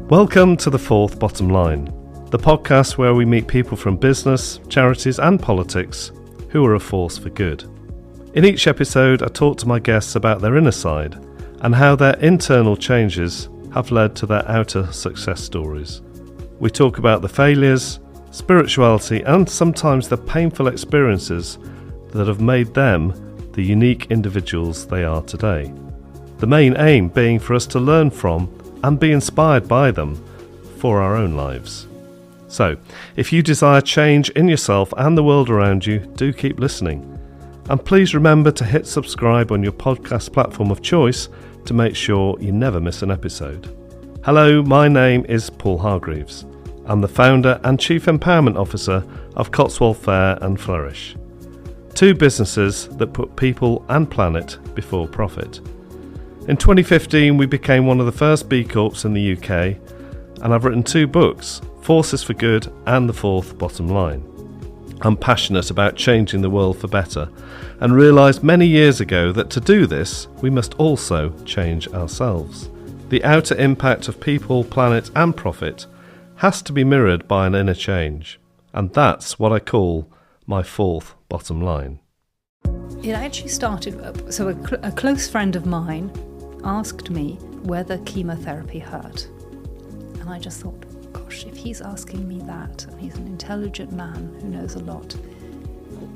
Welcome to The Fourth Bottom Line, the podcast where we meet people from business, charities and politics who are a force for good. In each episode, I talk to my guests about their inner side and how their internal changes have led to their outer success stories. We talk about the failures, spirituality and sometimes the painful experiences that have made them the unique individuals they are today. The main aim being for us to learn from and be inspired by them for our own lives. So, if you desire change in yourself and the world around you, do keep listening. And please remember to hit subscribe on your podcast platform of choice to make sure you never miss an episode. Hello, my name is Paul Hargreaves. I'm the founder and Chief Empowerment Officer of Cotswold Fair and Flourish, two businesses that put people and planet before profit. In 2015, we became one of the first B Corps in the UK, and I've written two books, Forces for Good and The Fourth Bottom Line. I'm passionate about changing the world for better and realised many years ago that to do this, we must also change ourselves. The outer impact of people, planet and profit has to be mirrored by an inner change, and that's what I call my fourth bottom line. It actually started, so a close friend of mine asked me whether chemotherapy hurt. And I just thought, gosh, if he's asking me that, and he's an intelligent man who knows a lot,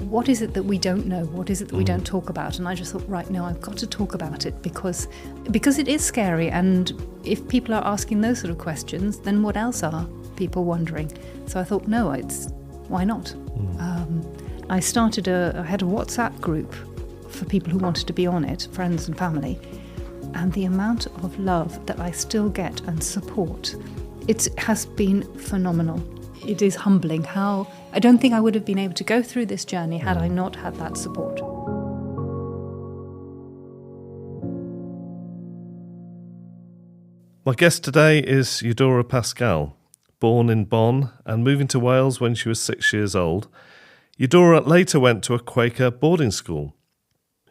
what is it that we don't know? What is it that we don't talk about? And I just thought, right, no, I've got to talk about it because it is scary. And if people are asking those sort of questions, then what else are people wondering? So I thought, no, why not? I had a WhatsApp group for people who wanted to be on it, friends and family. And the amount of love that I still get and support, it has been phenomenal. It is humbling how I don't think I would have been able to go through this journey had I not had that support. My guest today is Eudora Pascall. Born in Bonn and moving to Wales when she was 6 years old, Eudora later went to a Quaker boarding school.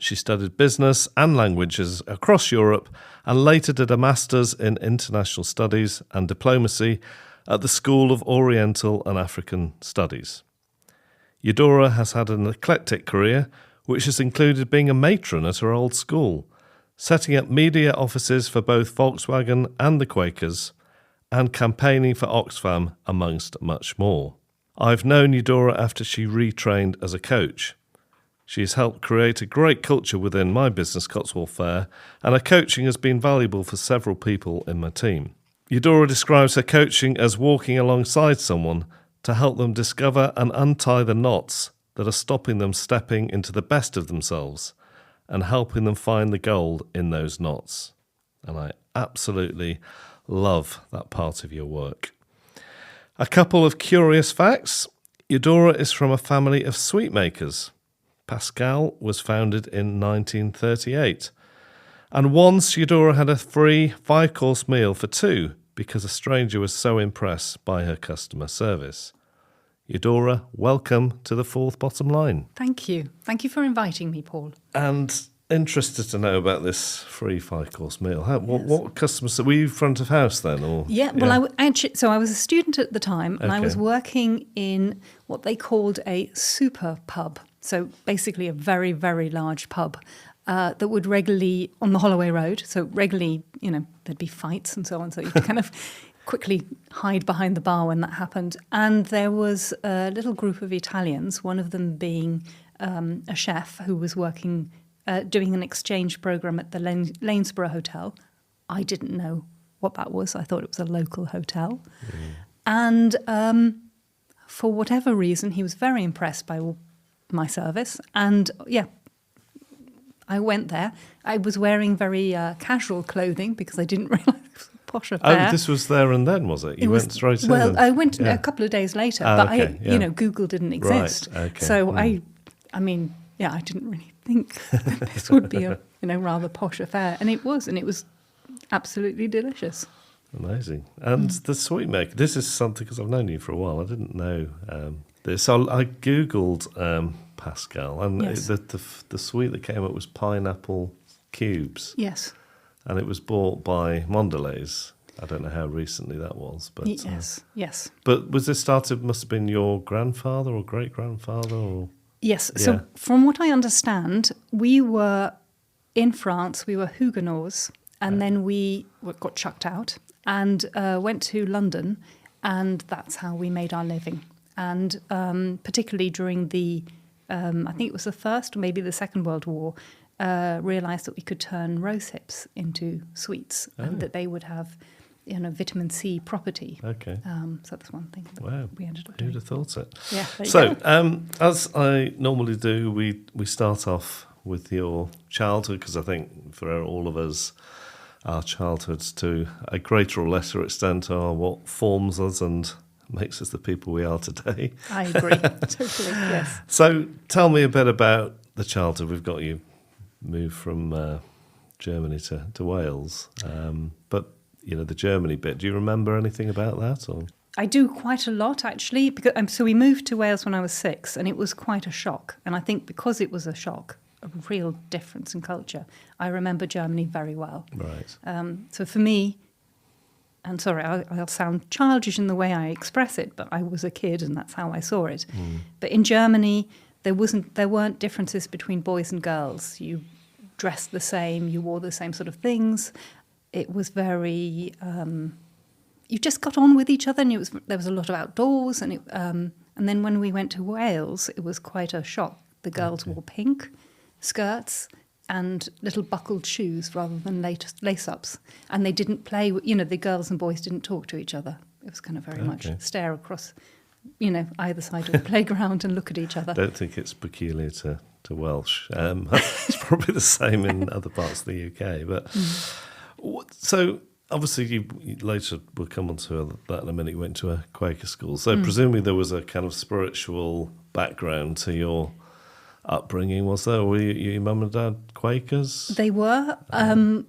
She studied business and languages across Europe and later did a Master's in International Studies and Diplomacy at the School of Oriental and African Studies. Eudora has had an eclectic career, which has included being a matron at her old school, setting up media offices for both Volkswagen and the Quakers, and campaigning for Oxfam, amongst much more. I've known Eudora after she retrained as a coach. She's helped create a great culture within my business, Cotswold Fair, and her coaching has been valuable for several people in my team. Eudora describes her coaching as walking alongside someone to help them discover and untie the knots that are stopping them stepping into the best of themselves and helping them find the gold in those knots. And I absolutely love that part of your work. A couple of curious facts. Eudora is from a family of sweet makers. Pascall was founded in 1938. And once Eudora had a free 5-course meal for two because a stranger was so impressed by her customer service. Eudora, welcome to The Fourth Bottom Line. Thank you. Thank you for inviting me, Paul. And interested to know about this free 5-course meal. What customers, were you front of house then? Or I was a student at the time and I was working in what they called a super pub. So basically a very, very large pub that would regularly, on the Holloway Road, so regularly, there'd be fights and so on. So you could kind of quickly hide behind the bar when that happened. And there was a little group of Italians, one of them being a chef who was working, doing an exchange program at the Lanesborough Hotel. I didn't know what that was. I thought it was a local hotel. And for whatever reason, he was very impressed by my service. And I went there. I was wearing very casual clothing because I didn't realise it was a posh affair. Oh, this was there and then, was it? You went straight in? Well, I went a couple of days later, but Google didn't exist. Right, okay. So I didn't really think that this would be a rather posh affair. And it was absolutely delicious. Amazing. And the sweet maker, this is something, because I've known you for a while, I didn't know this. So I Googled Pascall, and yes. the sweet that came up was pineapple cubes. Yes. And it was bought by Mondelez. I don't know how recently that was, but Yes. But was this started? Must have been your grandfather or great grandfather, or Yes. Yeah. So from what I understand, we were in France. We were Huguenots, and then we got chucked out and went to London, and that's how we made our living. And particularly during the, I think it was the First or maybe the Second World War, realised that we could turn rosehips into sweets, and that they would have, vitamin C property. Okay. So that's one thing that Wow. we ended up Who'd doing. have thought it? Yeah. there you So, go. as I normally do, we start off with your childhood, because I think for all of us, our childhoods to a greater or lesser extent are what forms us and makes us the people we are today. I agree. Totally. Yes. So tell me a bit about the childhood. We've got you moved from Germany to Wales, but the Germany bit. Do you remember anything about that? Or I do quite a lot, actually, because so we moved to Wales when I was 6, and it was quite a shock. And I think because it was a shock, a real difference in culture, I remember Germany very well. right? So for me, and sorry, I'll sound childish in the way I express it, but I was a kid and that's how I saw it. But in Germany, there weren't differences between boys and girls. You dressed the same, you wore the same sort of things. It was very, you just got on with each other, and there was a lot of outdoors. And then when we went to Wales, it was quite a shock. The girls wore pink skirts and little buckled shoes rather than lace-ups. And they didn't play, the girls and boys didn't talk to each other. It was kind of very much stare across, either side of the playground and look at each other. I don't think it's peculiar to Welsh. It's probably the same in other parts of the UK. But so obviously you later, we'll come on to that in a minute, you went to a Quaker school. So presumably there was a kind of spiritual background to your upbringing, was there? Were your mum and dad Quakers? They were, and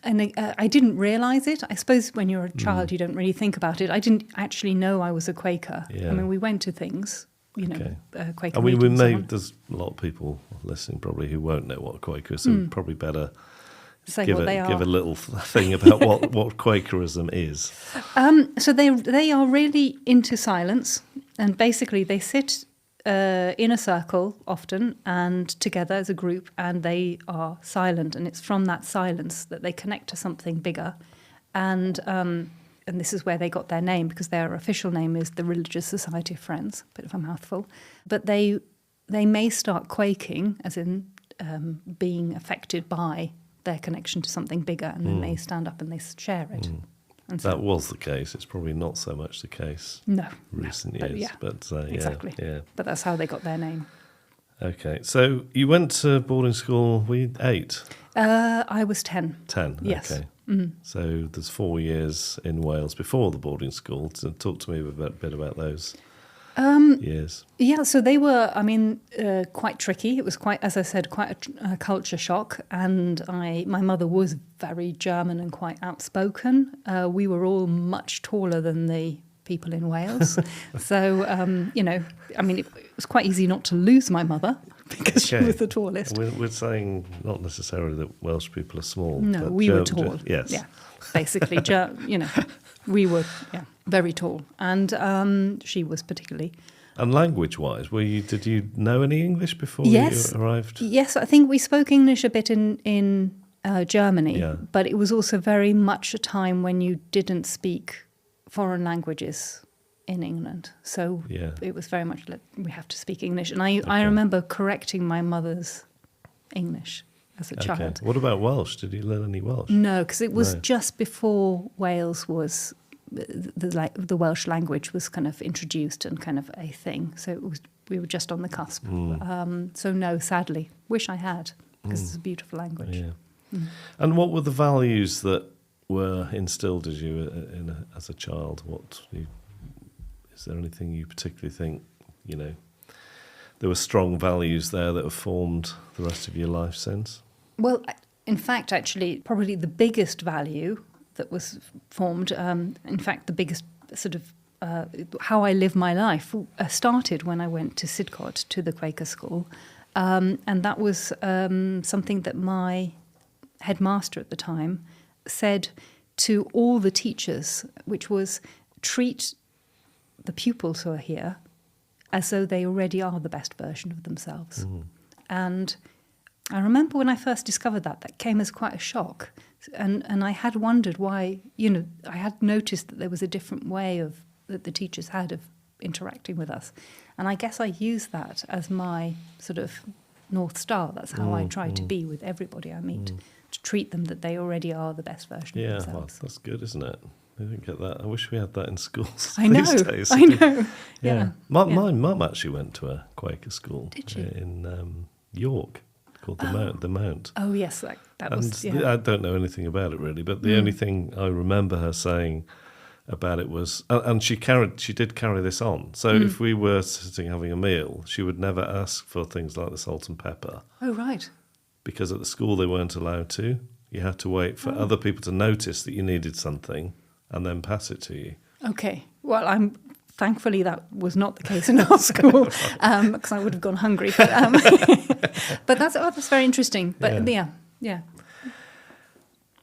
I didn't realise it. I suppose when you're a child, you don't really think about it. I didn't actually know I was a Quaker. Yeah. I mean, we went to things, Quaker I mean, meetings and so on. there's a lot of people listening probably who won't know what a Quaker is, so probably better Say give what they a are. little thing about what Quakerism is. So they are really into silence, and basically they sit in a circle often and together as a group, and they are silent, and it's from that silence that they connect to something bigger, and this is where they got their name, because their official name is the Religious Society of Friends, bit of a mouthful, but they may start quaking, as in being affected by their connection to something bigger, and then they stand up and they share it. And so, That was the case. It's probably not so much the case no, recent but years. yeah, But exactly. Yeah. But that's how they got their name. Okay. So you went to boarding school, were you 8? I was 10. 10, Yes. okay. So there's 4 years in Wales before the boarding school. So talk to me a bit about those years. Yeah, so they were, quite tricky. It was quite, as I said, quite a culture shock. And my mother was very German and quite outspoken. We were all much taller than the people in Wales. So, it was quite easy not to lose my mother because she was the tallest. We're saying not necessarily that Welsh people are small. No, but we were tall. Yes. Yeah, basically, we were very tall. And she was particularly. And language-wise, did you know any English before you arrived? Yes, I think we spoke English a bit in Germany, but it was also very much a time when you didn't speak foreign languages in England. So it was very much like, we have to speak English. And I remember correcting my mother's English as a child. What about Welsh? Did you learn any Welsh? No, because it was just before Wales was... The Welsh language was kind of introduced and kind of a thing. So we were just on the cusp. So no, sadly. Wish I had, because it's a beautiful language. Yeah. And what were the values that were instilled as you as a child? Is there anything you particularly think, there were strong values there that have formed the rest of your life since? Well, in fact, actually, probably the biggest value that was formed, in fact, the biggest sort of how I live my life started when I went to Sidcot, to the Quaker school. And that was something that my headmaster at the time said, to all the teachers, which was treat the pupils who are here as though they already are the best version of themselves. And I remember when I first discovered that came as quite a shock. And I had wondered why, I had noticed that there was a different way that the teachers had of interacting with us. And I guess I used that as my sort of North Star. That's how I try to be with everybody I meet, to treat them that they already are the best version of themselves. Yeah, well, that's good, isn't it? I didn't get that. I wish we had that in schools I know, these days. I know. Yeah. My mum actually went to a Quaker school. Did she? In York, called the Mount. Oh, yes, that was, And I don't know anything about it really, but the only thing I remember her saying about it was, and she did carry this on. So if we were sitting having a meal, she would never ask for things like the salt and pepper. Oh, right. Because at the school they weren't allowed to. You had to wait for other people to notice that you needed something and then pass it to you. Okay. Well, thankfully that was not the case in our school, because I would have gone hungry. But that's very interesting. But yeah.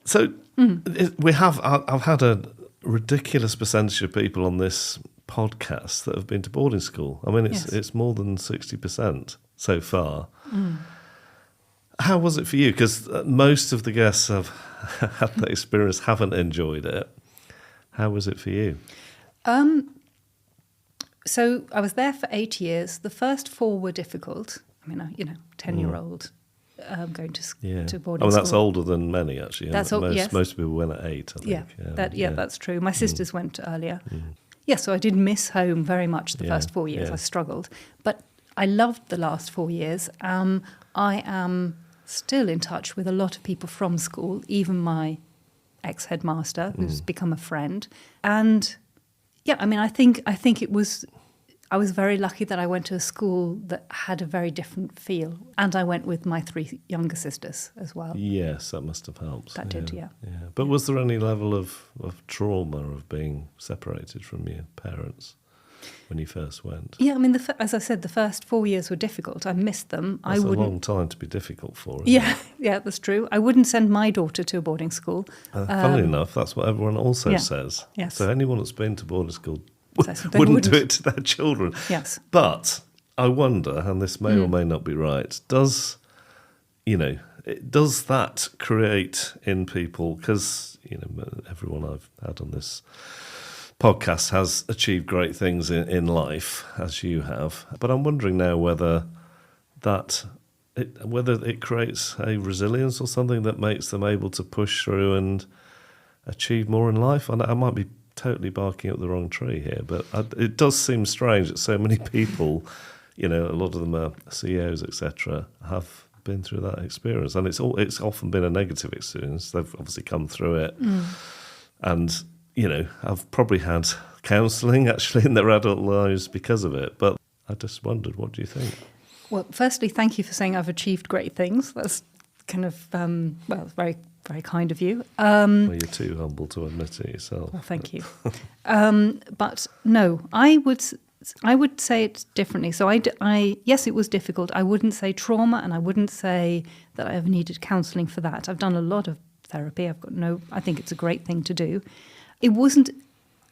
So I've had a ridiculous percentage of people on this podcast that have been to boarding school. I mean, it's more than 60% so far. How was it for you? Because most of the guests have had that experience, haven't enjoyed it. How was it for you? So I was there for 8 years. The first 4 were difficult. I mean, 10-year-old going to boarding school. That's older than many, actually. That's most people went at 8, I think. That's true. My sisters went earlier. Yeah, so I did miss home very much the first 4 years. I struggled. But I loved the last 4 years. I am still in touch with a lot of people from school, even my ex-headmaster, who's become a friend. And yeah, I mean, I think I was very lucky that I went to a school that had a very different feel. And I went with my 3 younger sisters as well. Yes, that must have helped. That did, yeah. But was there any level of trauma of being separated from your parents when you first went? Yeah, I mean, as I said, the first 4 years were difficult. I missed them. That's a long time to be difficult for. Yeah, that's true. I wouldn't send my daughter to a boarding school. Funnily enough, that's what everyone also says. Yes. So anyone that's been to boarding school They wouldn't do it to their children. Yes. But I wonder, and this may or may not be right, does that create in people, because everyone I've had on this podcast has achieved great things in life, as you have, but I'm wondering now whether it creates a resilience or something that makes them able to push through and achieve more in life. And I might be totally barking up the wrong tree here, but it does seem strange that so many people, a lot of them are CEOs, etc., have been through that experience, and it's often been a negative experience. They've obviously come through it, and I've probably had counselling actually in their adult lives because of it. But I just wondered, what do you think? Well, firstly, thank you for saying I've achieved great things. That's kind of very, very kind of you. Well, you're too humble to admit it yourself. Well, thank you. But no, I would say it differently. So yes, it was difficult. I wouldn't say trauma, and I wouldn't say that I ever needed counselling for that. I've done a lot of therapy. I think it's a great thing to do. It wasn't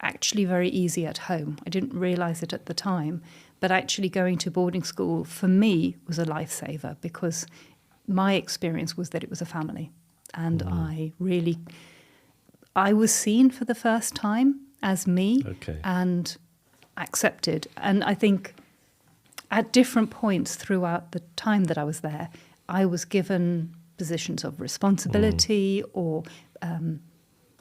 actually very easy at home. I didn't realise it at the time, but actually going to boarding school for me was a lifesaver, because my experience was that it was a family, and I was seen for the first time as me, and accepted. And I think at different points throughout the time that I was there, I was given positions of responsibility, or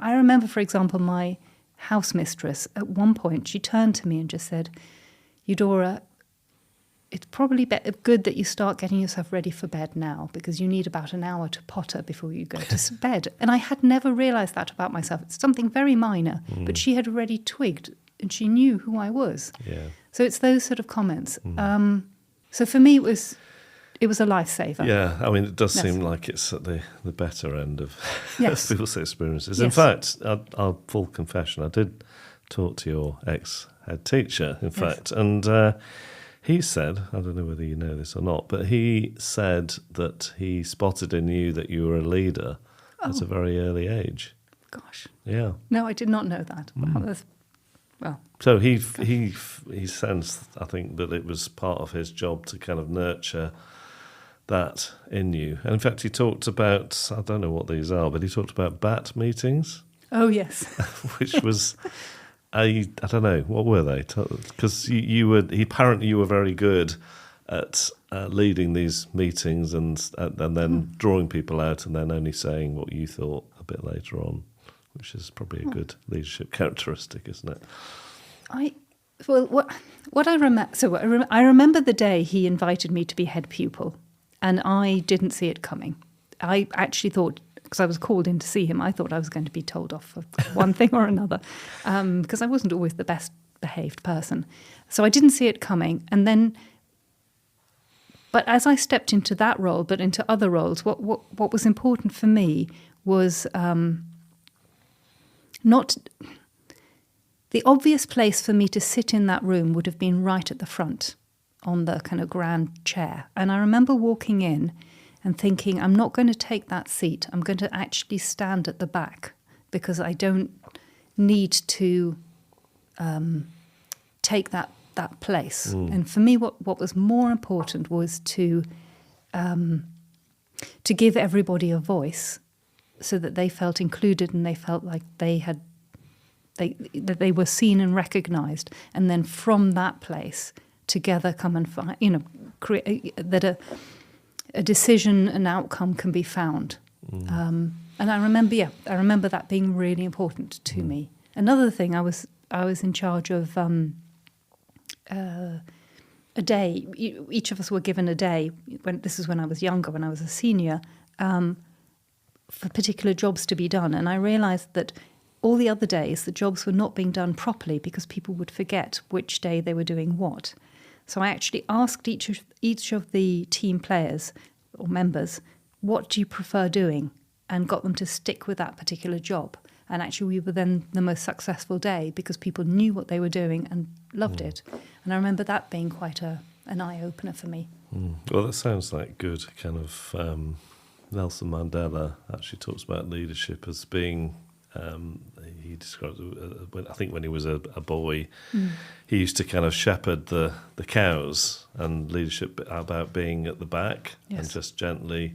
I remember, for example, my house mistress, at one point, she turned to me and just said, "Eudora, it's probably good that you start getting yourself ready for bed now, because you need about an hour to potter before you go to bed." And I had never realised that about myself. It's something very minor, but she had already twigged, and she knew who I was. Yeah. So it's those sort of comments. So for me, it was a lifesaver. Yeah, I mean, it does seem like it's at the better end of people's experiences. Yes. In fact, I'll full confession, I did talk to your ex-head teacher, in fact, and he said, I don't know whether you know this or not, but he said that he spotted in you that you were a leader at a very early age. Gosh. Yeah. No, I did not know that. Wow, that's, well, So he sensed, I think, that it was part of his job to kind of nurture that in you. And in fact, he talked about, I don't know what these are, but he talked about BAT meetings, oh, yes. which was I don't know, what were they? Because apparently you were very good at leading these meetings and then drawing people out and then only saying what you thought a bit later on, which is probably a good leadership characteristic, isn't it? What I remember, I remember the day he invited me to be head pupil, and I didn't see it coming. I actually thought, because I was called in to see him, I thought I was going to be told off for one thing or another, because I wasn't always the best behaved person. So I didn't see it coming. And then, but as I stepped into that role, but into other roles, what was important for me was not... The obvious place for me to sit in that room would have been right at the front on the kind of grand chair. And I remember walking in and thinking, I'm not going to take that seat. I'm going to actually stand at the back because I don't need to take that place. And for me, what was more important was to give everybody a voice so that they felt included and they felt like that they were seen and recognised, and then from that place together come and find, create that a decision, an outcome can be found. And I remember that being really important to me. Another thing, I was in charge of a day. Each of us were given a day. This is when I was younger, when I was a senior, for particular jobs to be done, and I realised that all the other days, the jobs were not being done properly because people would forget which day they were doing what. So I actually asked each of the team players or members, what do you prefer doing? And got them to stick with that particular job. And actually we were then the most successful day because people knew what they were doing and loved it. And I remember that being quite an eye-opener for me. Well, that sounds like good kind of... Nelson Mandela actually talks about leadership as being... he describes it, I think when he was a boy, he used to kind of shepherd the cows, and leadership about being at the back and just gently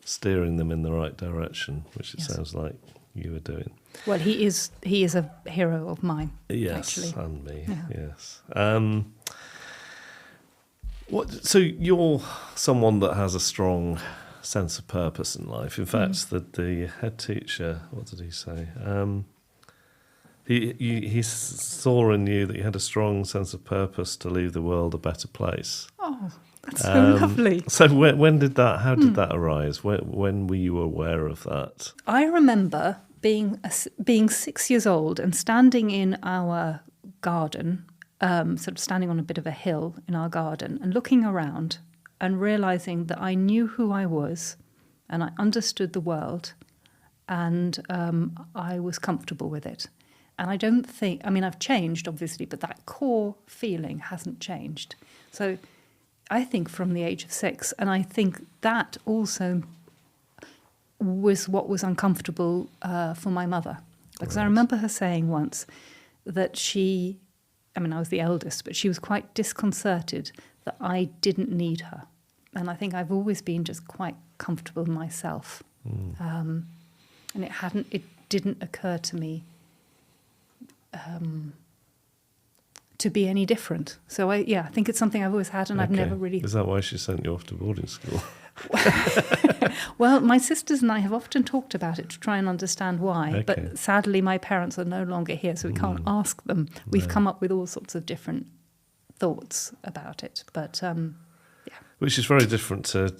steering them in the right direction, which it sounds like you were doing. Well, he is a hero of mine. Yes, actually. and me. Yeah. Yes. So you're someone that has a strong sense of purpose in life. In fact, the head teacher, what did he say? He saw in you that you had a strong sense of purpose to leave the world a better place. Oh, that's so lovely. So when did that? How did that arise? When were you aware of that? I remember being 6 years old and standing in our garden, sort of standing on a bit of a hill in our garden, and looking around and realising that I knew who I was and I understood the world, and I was comfortable with it. And I don't think... I mean, I've changed, obviously, but that core feeling hasn't changed. So I think from the age of 6, and I think that also was what was uncomfortable for my mother. Because I remember her saying once that she... I mean, I was the eldest, but she was quite disconcerted that I didn't need her. And I think I've always been just quite comfortable myself. And it didn't occur to me to be any different. So I think it's something I've always had, and I've never really... Is that why she sent you off to boarding school? Well, my sisters and I have often talked about it to try and understand why, but sadly my parents are no longer here, so we can't ask them. We've come up with all sorts of different thoughts about it, but which is very different to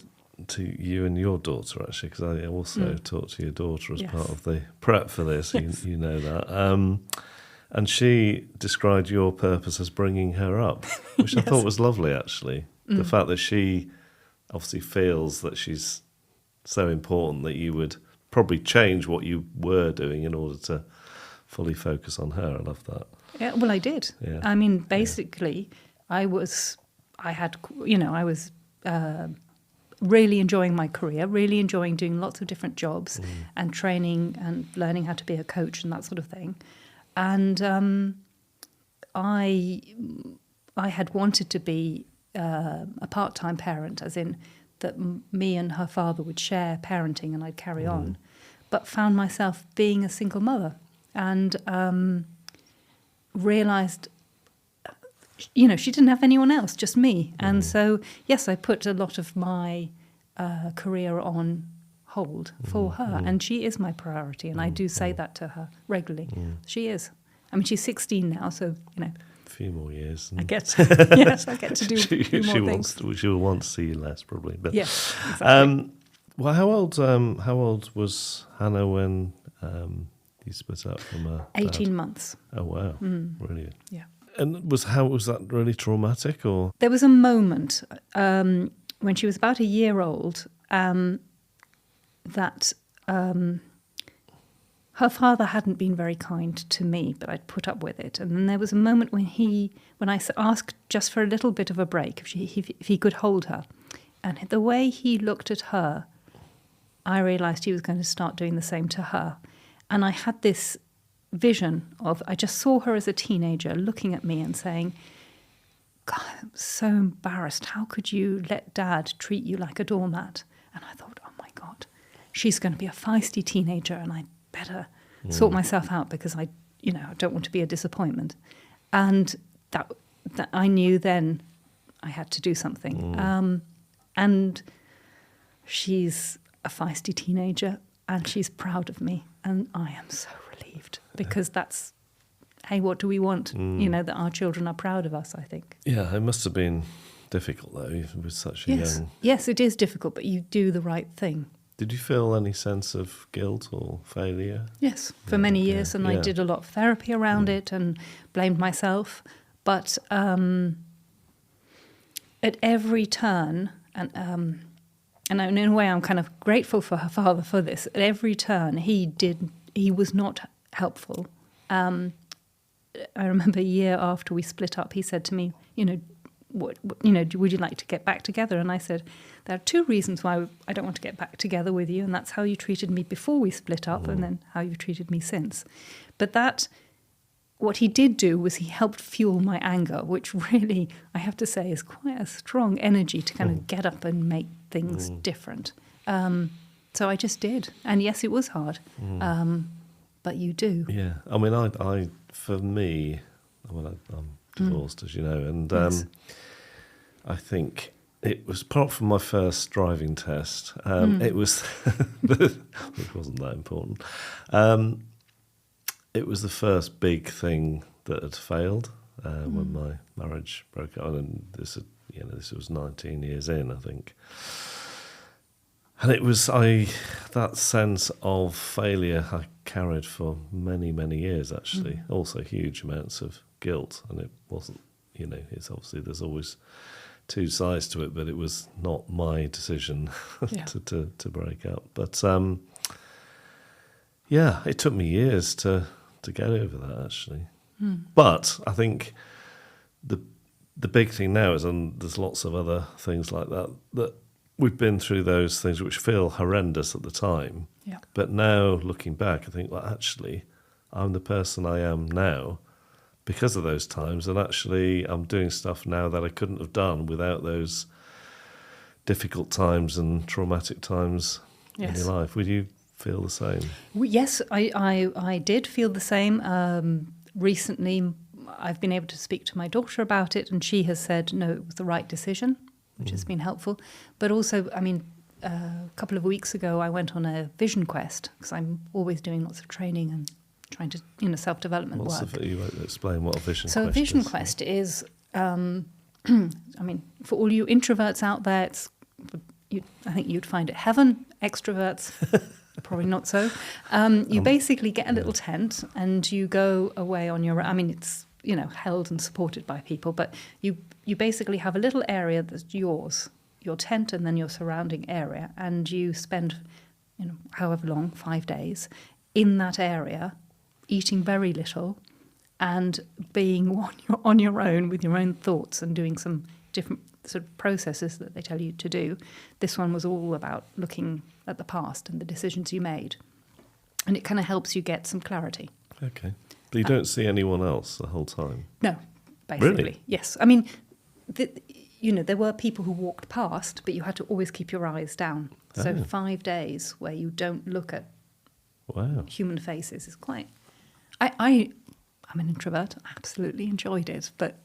you and your daughter, actually, because I also talked to your daughter as part of the prep for this. You know that. And she described your purpose as bringing her up, which I thought was lovely, actually. The fact that she obviously feels that she's so important that you would probably change what you were doing in order to fully focus on her. I love that. Yeah, well, I did. Yeah. I mean, basically, I was really enjoying my career, really enjoying doing lots of different jobs and training and learning how to be a coach and that sort of thing. And I had wanted to be a part-time parent, as in that me and her father would share parenting and I'd carry on, but found myself being a single mother and realised, you know, she didn't have anyone else, just me. And so, yes, I put a lot of my career on hold for her. And she is my priority. And I do say that to her regularly. She is. I mean, she's 16 now, so, you know. A few more years. I get to do a few more things. She will want to see you less, probably. But, yes, exactly. Well, how old was Hannah when you split up from her 18 dad? months. Oh, wow. Brilliant. Yeah. And was that really traumatic, or? There was a moment when she was about a year old that her father hadn't been very kind to me, but I'd put up with it. And then there was a moment when I asked just for a little bit of a break, if he could hold her. And the way he looked at her, I realised he was going to start doing the same to her. And I had this vision of, I just saw her as a teenager looking at me and saying, God, I'm so embarrassed. How could you let Dad treat you like a doormat? And I thought, oh my God, she's going to be a feisty teenager and I better sort myself out because I don't want to be a disappointment. And that I knew then I had to do something. And she's a feisty teenager and she's proud of me. And I am so relieved because that's, hey, what do we want? You know, that our children are proud of us, I think. Yeah, it must have been difficult, though, even with such a young... Yes, it is difficult, but you do the right thing. Did you feel any sense of guilt or failure? Yes, for many years, and I did a lot of therapy around it and blamed myself. But at every turn, and in a way I'm kind of grateful for her father for this, at every turn he was not helpful. I remember a year after we split up, he said to me, would you like to get back together? And I said, there are two reasons why I don't want to get back together with you, and that's how you treated me before we split up and then how you've treated me since. But what he did do was he helped fuel my anger, which really, I have to say, is quite a strong energy to kind of get up and make things different. So I just did. And yes, it was hard, but you do. Yeah, I mean, for me, I'm divorced, as you know, and Yes. I think it was, apart from my first driving test, it was, which wasn't that important, it was the first big thing that had failed when my marriage broke up, and this was 19 years in, I think. And it was that sense of failure I carried for many, many years, actually. Also huge amounts of guilt, and it wasn't, it's obviously there's always two sides to it, but it was not my decision to break up. But it took me years to get over that, actually. But I think the big thing now is, and there's lots of other things like that we've been through those things which feel horrendous at the time. Yeah. But now, looking back, I think, well, actually, I'm the person I am now because of those times, and actually I'm doing stuff now that I couldn't have done without those difficult times and traumatic times in your life. Would you feel the same? Yes, I did feel the same. Recently, I've been able to speak to my daughter about it, and she has said, no, it was the right decision, which has been helpful. But also, I mean, a couple of weeks ago, I went on a vision quest, because I'm always doing lots of training and trying to, self-development work. You won't explain what a vision quest is. So a vision quest is, I mean, for all you introverts out there, I think you'd find it heaven. Extroverts, probably not so. You basically get a little tent and you go away on your own. I mean, it's, held and supported by people, but you basically have a little area that's yours, your tent and then your surrounding area, and you spend, however long, 5 days, in that area, eating very little and being on your own with your own thoughts and doing some different sort of processes that they tell you to do. This one was all about looking at the past and the decisions you made. And it kind of helps you get some clarity. Okay. But you don't see anyone else the whole time? No, basically. Really? Yes. I mean, there were people who walked past, but you had to always keep your eyes down. So 5 days where you don't look at human faces is quite... I'm an introvert. I absolutely enjoyed it, but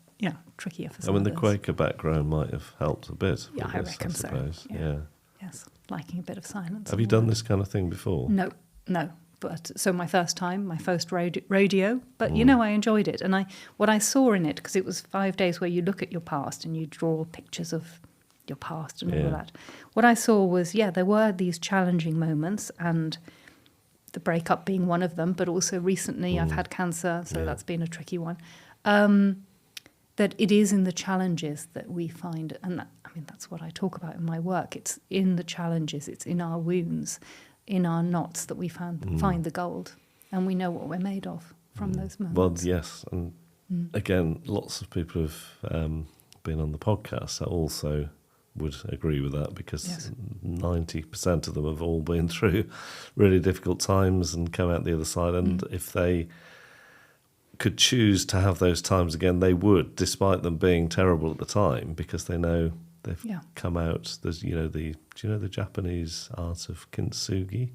trickier for some I mean, the others. Quaker background might have helped a bit. Yeah, with I this, reckon so. suppose. Yeah. Yeah. Yes, liking a bit of silence. Have you done this kind of thing before? No. But so my first rodeo, but I enjoyed it. And what I saw in it, because it was 5 days where you look at your past and you draw pictures of your past and all of that. What I saw was, there were these challenging moments, and the breakup being one of them, but also recently I've had cancer, so that's been a tricky one. That it is in the challenges that we find, and that's what I talk about in my work. It's in the challenges, it's in our wounds, in our knots that we find the gold, and we know what we're made of from those moments. Well, yes, and again, lots of people have been on the podcast that also would agree with that, because 90% of them have all been through really difficult times and come out the other side, and if they could choose to have those times again, they would, despite them being terrible at the time, because they know they've come out. There's, do you know the Japanese art of kintsugi?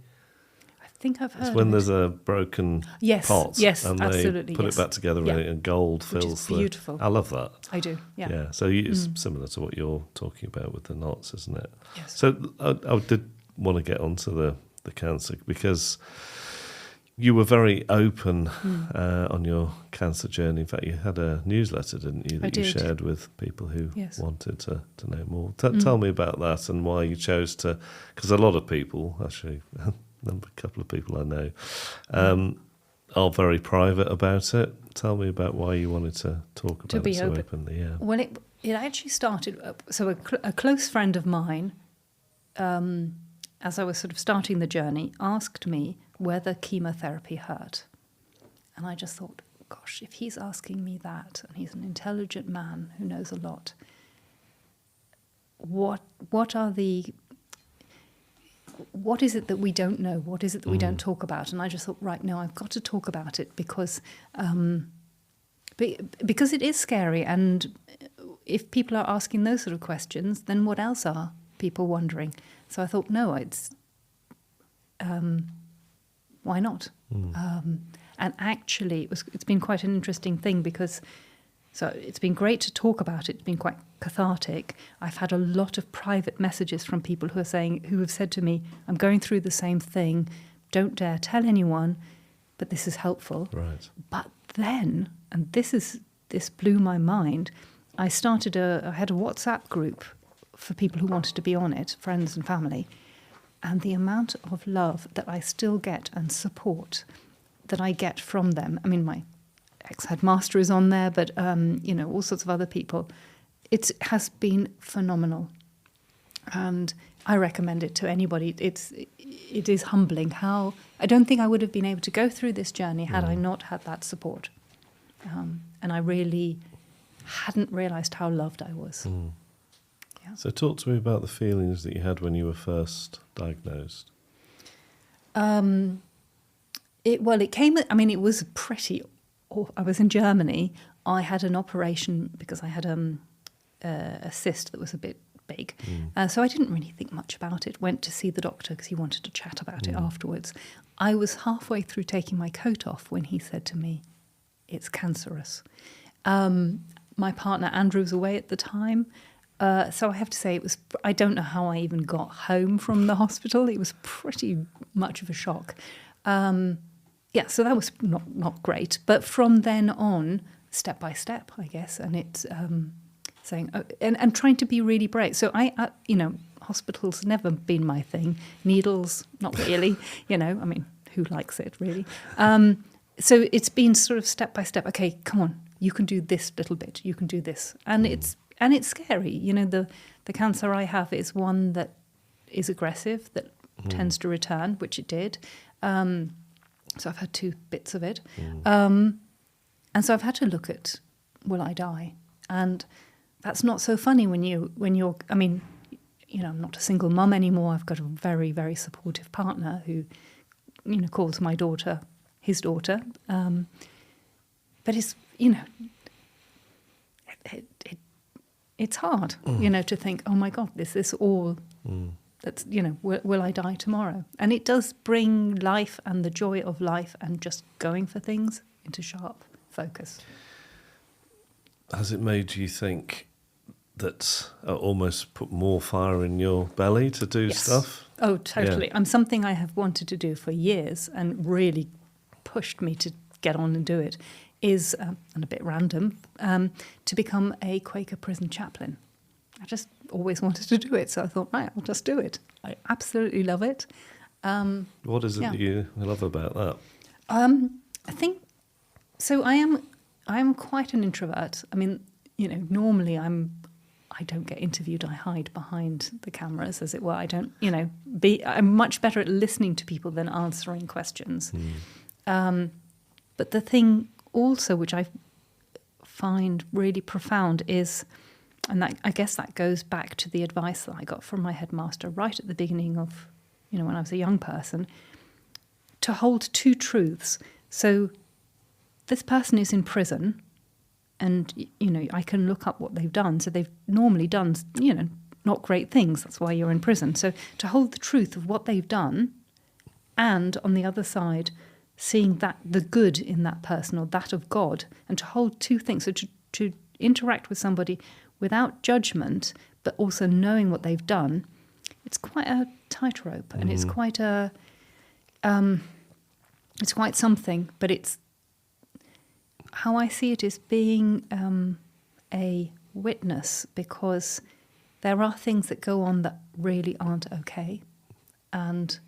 I think I've heard. It's when of there's a broken pot, and absolutely, they put it back together, and gold which fills is beautiful. I love that. I do. Yeah. Yeah. So it's similar to what you're talking about with the knots, isn't it? Yes. So I did want to get onto the cancer, because you were very open on your cancer journey. In fact, you had a newsletter, didn't you, that you shared with people who wanted to know more. Tell me about that and why you chose to, because a lot of people, actually, a couple of people I know, are very private about it. Tell me about why you wanted to talk about it so openly. Yeah. Well, it actually started, so a close friend of mine, as I was sort of starting the journey, asked me whether chemotherapy hurt. And I just thought, gosh, if he's asking me that, and he's an intelligent man who knows a lot, what is it that we don't know? What is it that we don't talk about? And I just thought, right, no, I've got to talk about it, because it is scary. And if people are asking those sort of questions, then what else are people wondering? So I thought, no, it's... why not? And actually, it's been quite an interesting thing, because it's been great to talk about it. It's been quite cathartic. I've had a lot of private messages from people who have said to me, I'm going through the same thing. Don't dare tell anyone, but this is helpful. Right. But then, and this blew my mind, I had a WhatsApp group for people who wanted to be on it, friends and family. And the amount of love that I still get and support that I get from them. I mean, my ex-headmaster is on there, but, all sorts of other people. It has been phenomenal. And I recommend it to anybody. It is humbling how... I don't think I would have been able to go through this journey had I not had that support. And I really hadn't realised how loved I was. Yeah. So talk to me about the feelings that you had when you were first diagnosed. It came... I mean, it was pretty... I was in Germany. I had an operation because I had a cyst that was a bit big. So I didn't really think much about it. Went to see the doctor because he wanted to chat about it afterwards. I was halfway through taking my coat off when he said to me, it's cancerous. My partner Andrew was away at the time. So I have to say I don't know how I even got home from the hospital. It was pretty much of a shock. So that was not great. But from then on, step by step, I guess, and it's saying and trying to be really brave. So I hospitals never been my thing. Needles, not really. I mean, who likes it really? So it's been sort of step by step. Okay, come on, you can do this little bit. You can do this, and it's scary. The cancer I have is one that is aggressive, that tends to return, which it did. So I've had 2 bits of it. And so I've had to look at, will I die? And that's not so funny when you're. I mean, I'm not a single mum anymore. I've got a very, very supportive partner who, calls my daughter his daughter. But it's, it's hard, to think, oh my God, is this all that's, will I die tomorrow? And it does bring life and the joy of life and just going for things into sharp focus. Has it made you think that almost put more fire in your belly to do stuff? Oh, totally. Yeah. Something I have wanted to do for years and really pushed me to get on and do it is, and a bit random, to become a Quaker prison chaplain. I just always wanted to do it, so I thought, right, I'll just do it. I absolutely love it. What is it that you love about that? I think, so I am quite an introvert. I mean, normally I don't get interviewed. I hide behind the cameras, as it were. I don't, I'm much better at listening to people than answering questions. But the thing also, which I find really profound, is, and that, I guess that goes back to the advice that I got from my headmaster right at the beginning of, when I was a young person, to hold two truths. So this person is in prison, and, I can look up what they've done. So they've normally done, not great things. That's why you're in prison. So to hold the truth of what they've done, and on the other side, seeing that the good in that person or that of God, and to hold two things. So to interact with somebody without judgment, but also knowing what they've done, it's quite a tightrope, and it's quite it's quite something. But it's, how I see it is being a witness, because there are things that go on that really aren't okay, and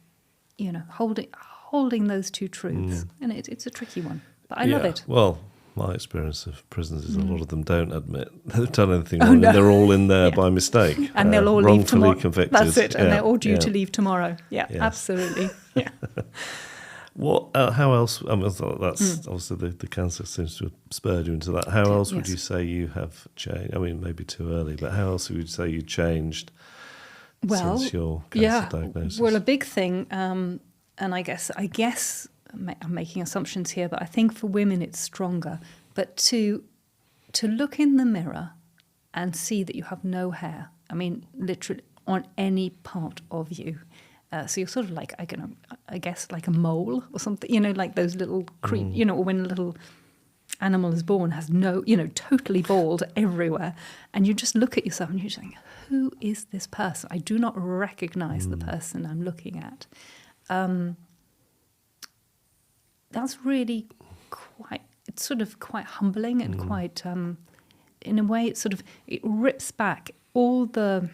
holding those two truths, and it's a tricky one, but I love it. Well, my experience of prisons is a lot of them don't admit they've done anything wrong, and they're all in there by mistake, and they'll all leave tomorrow. Convicted. That's it, and they're all due to leave tomorrow. Yeah, yes. Absolutely. Yeah. What? How else? I mean, that's obviously the cancer seems to have spurred you into that. How else would you say you have changed? I mean, maybe too early, but how else would you say you changed since your cancer diagnosis? Well, a big thing. And I guess I'm making assumptions here, but I think for women it's stronger. But to look in the mirror and see that you have no hair, I mean, literally on any part of you. So you're sort of like, I guess like a mole or something, like those little or when a little animal is born, has no, totally bald everywhere. And you just look at yourself and you're just like, who is this person? I do not recognize the person I'm looking at. That's really it's sort of quite humbling and quite, in a way, it rips back all the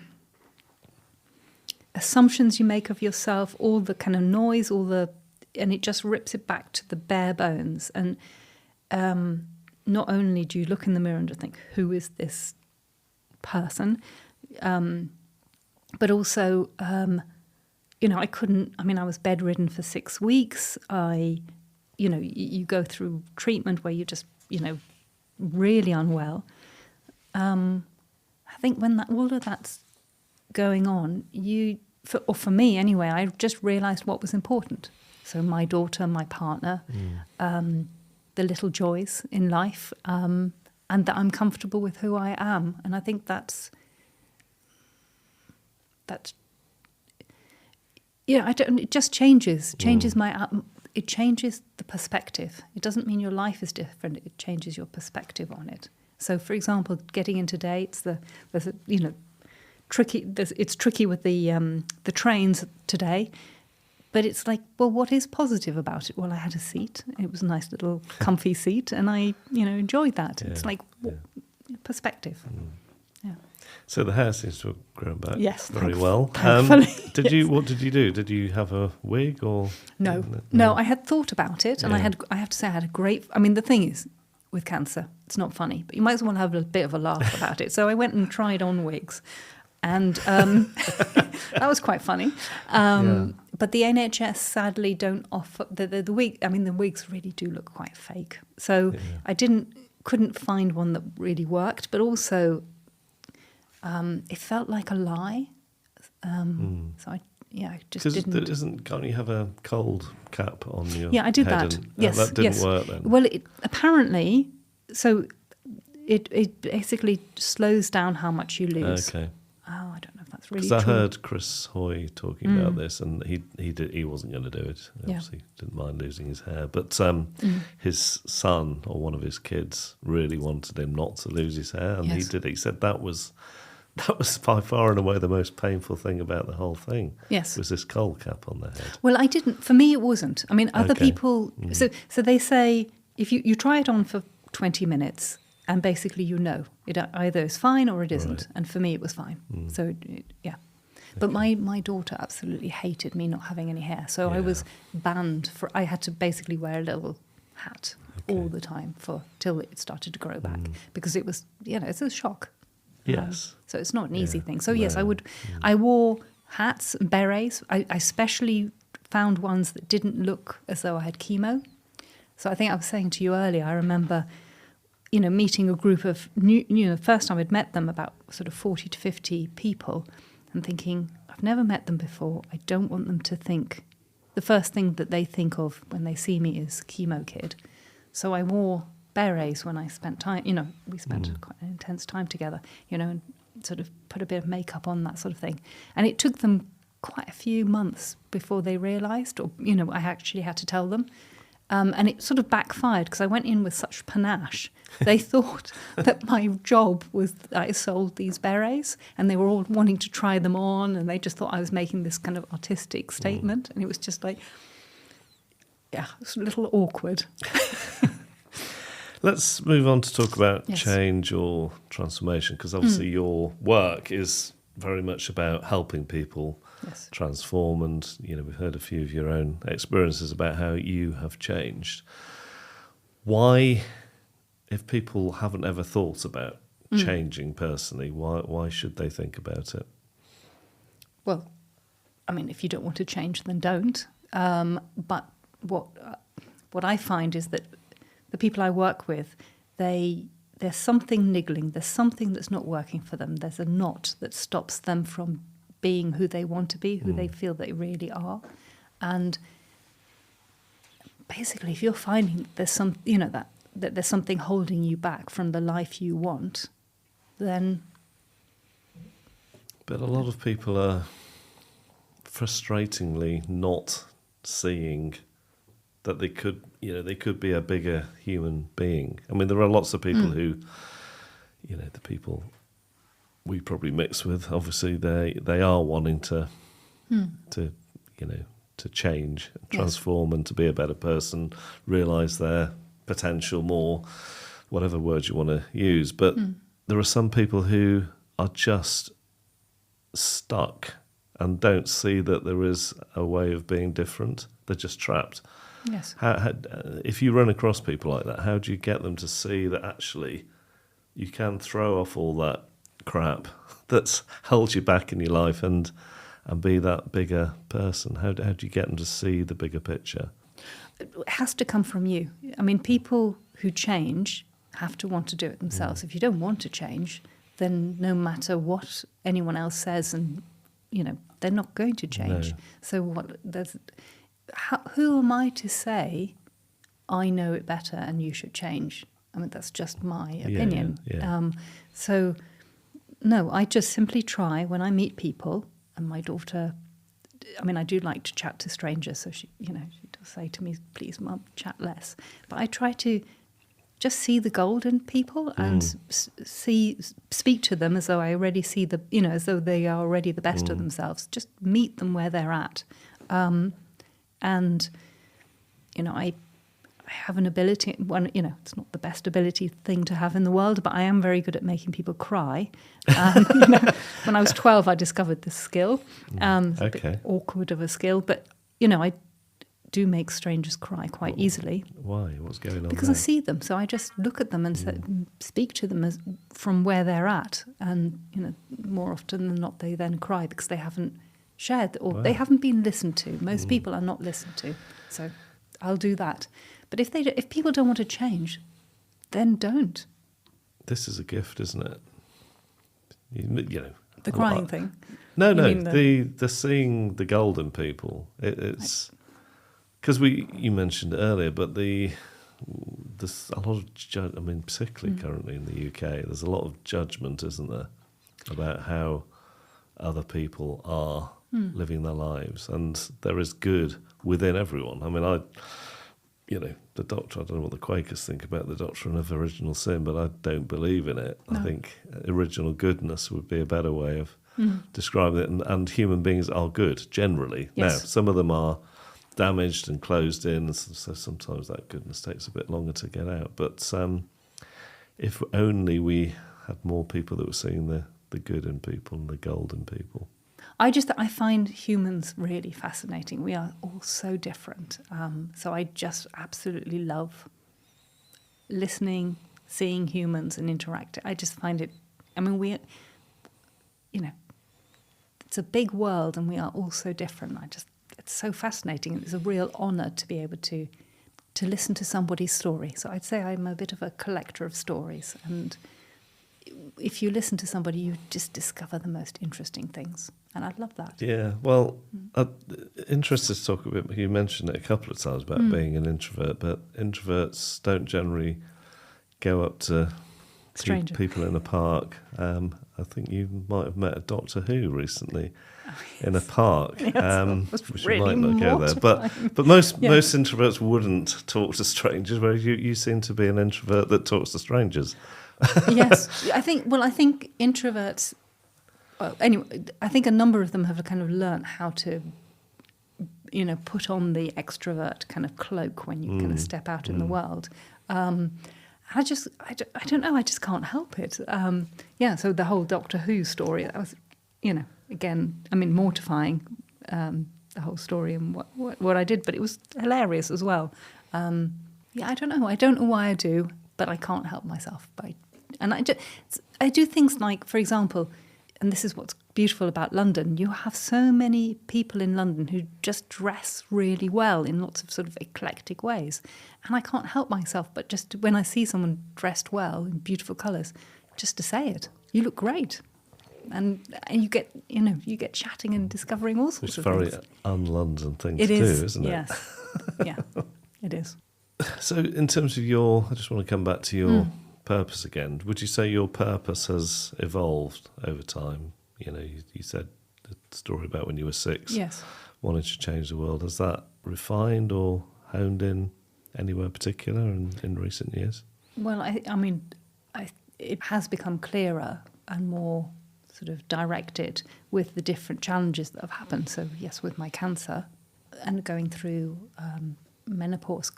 assumptions you make of yourself, all the kind of noise, and it just rips it back to the bare bones. And not only do you look in the mirror and just think, who is this person? But also, I was bedridden for 6 weeks. You go through treatment where you're just, really unwell. I think when all of that's going on, for me anyway, I just realised what was important. So my daughter, my partner, the little joys in life, and that I'm comfortable with who I am. And I think that's it just changes it changes the perspective. It doesn't mean your life is different. It changes your perspective on it. So, for example, getting into dates, it's tricky with the trains today, but it's like, well, what is positive about it? Well, I had a seat. It was a nice little comfy seat, and I, enjoyed that. Yeah, it's like perspective. Yeah. So the hair seems to have grown back very well. What did you do? Did you have a wig or? No, I had thought about it, and I have to say I had a great, the thing is, with cancer, it's not funny, but you might as well have a bit of a laugh about it. So I went and tried on wigs, and that was quite funny. But the NHS sadly don't offer the wig. The wigs really do look quite fake. So I couldn't find one that really worked, but also It felt like a lie. So I just didn't. Can't you have a cold cap on your Yeah, I did head that. and Yes, that didn't yes. work then? Well, apparently, so it basically slows down how much you lose. Okay. Oh, I don't know if that's really Because true. I heard Chris Hoy talking about this, and he wasn't going to do it. He Yeah. obviously didn't mind losing his hair, but his son or one of his kids really wanted him not to lose his hair, and he Yes. did. He said that was by far and away the most painful thing about the whole thing. Yes. Was this cold cap on their head? Well, I didn't. For me, it wasn't. I mean, other Okay. people. So they say if you try it on for 20 minutes, and basically it either is fine or it isn't. Right. And for me, it was fine. So yeah. But my daughter absolutely hated me not having any hair. So I Yeah. was banned I had to basically wear a little hat all the time till it started to grow back because it was, it's a shock. Yes. So it's not an easy Yeah. thing. So yes, No. I wore hats and berets. I especially found ones that didn't look as though I had chemo. So I think I was saying to you earlier, I remember, meeting a group of the first time I'd met them, about sort of 40 to 50 people, and thinking, I've never met them before. I don't want them to think, the first thing that they think of when they see me is chemo kid. So I wore berets when I spent time, we spent quite an intense time together, and sort of put a bit of makeup on, that sort of thing. And it took them quite a few months before they realised, or, I actually had to tell them. And it sort of backfired because I went in with such panache. They thought that my job was that I sold these berets, and they were all wanting to try them on, and they just thought I was making this kind of artistic statement. And it was just like, it was a little awkward. Let's move on to talk about Yes. change or transformation, because obviously your work is very much about helping people Yes. transform, and we've heard a few of your own experiences about how you have changed. Why, if people haven't ever thought about changing personally, why should they think about it? Well, I mean, if you don't want to change, then don't. But what I find is that the people I work with, there's something niggling. There's something that's not working for them. There's a knot that stops them from being who they want to be, who they feel they really are. And basically, if you're finding there's some, that there's something holding you back from the life you want, then... But a lot of people are frustratingly not seeing that they could be a bigger human being. I mean, there are lots of people who, the people we probably mix with, obviously they are wanting to change, transform, and to be a better person, realise their potential more, whatever words you want to use. But there are some people who are just stuck and don't see that there is a way of being different. They're just trapped. Yes. If you run across people like that, how do you get them to see that actually you can throw off all that crap that's held you back in your life and be that bigger person? How do you get them to see the bigger picture? It has to come from you. I mean, people who change have to want to do it themselves. If you don't want to change, then no matter what anyone else says, and they're not going to change. No. So who am I to say I know it better and you should change? I mean, that's just my opinion. Yeah. So no, I just simply try when I meet people. And my daughter, I mean, I do like to chat to strangers, so she does say to me, "Please, Mum, chat less." But I try to just see the gold in people and speak to them as though I already see as though they are already the best of themselves. Just meet them where they're at, and I have an ability. It's not the best ability thing to have in the world, but I am very good at making people cry. When I was 12, I discovered this skill. It's a bit awkward of a skill, but I do make strangers cry quite easily. Why? What's going on? Because there? I see them, so I just look at them and speak to them from where they're at, and more often than not, they then cry because they haven't shared or they haven't been listened to. Most people are not listened to, so I'll do that. But if people don't want to change, then don't. This is a gift, isn't it? You know, The crying thing. No, You no, mean the seeing the gold in people. It's because you mentioned it earlier, but there's a lot of I mean, particularly currently in the UK, there's a lot of judgment, isn't there, about how other people are living their lives, and there is good within everyone. I mean, the doctrine, I don't know what the Quakers think about the doctrine of original sin, but I don't believe in it. No. I think original goodness would be a better way of describing it, and human beings are good, generally. Yes. Now, some of them are damaged and closed in, so sometimes that goodness takes a bit longer to get out. But if only we had more people that were seeing the good in people and the gold in people. I find humans really fascinating. We are all so different. So I just absolutely love listening, seeing humans and interacting. I just find it, I mean, it's a big world and we are all so different. It's so fascinating. It's a real honour to be able to listen to somebody's story. So I'd say I'm a bit of a collector of stories. And if you listen to somebody, you just discover the most interesting things. And I love that. Yeah, well, I'm interested to talk a bit. You mentioned it a couple of times about being an introvert, but introverts don't generally go up to people in a park. I think you might have met a Doctor Who recently in a park, which really might not go there. But most introverts wouldn't talk to strangers, whereas you seem to be an introvert that talks to strangers. Yes, I think introverts. Anyway, I think a number of them have kind of learnt how to, put on the extrovert kind of cloak when you kind of step out in the world. I don't know. I just can't help it. So the whole Doctor Who story, that was, again, I mean, mortifying, the whole story and what I did, but it was hilarious as well. I don't know. I don't know why I do, but I can't help myself. I do things like, for example, and this is what's beautiful about London, you have so many people in London who just dress really well in lots of sort of eclectic ways. And I can't help myself, but just when I see someone dressed well in beautiful colours, just to say it, you look great. And you get chatting and discovering all sorts of things. It's very un-London thing to do, isn't it? Yes. Yeah, it is. So in terms of I just want to come back to your purpose again. Would you say your purpose has evolved over time? You said the story about when you were 6, yes, wanting to change the world. Has that refined or honed in anywhere particular in recent years? Well, it has become clearer and more sort of directed with the different challenges that have happened. So yes, with my cancer and going through menopause,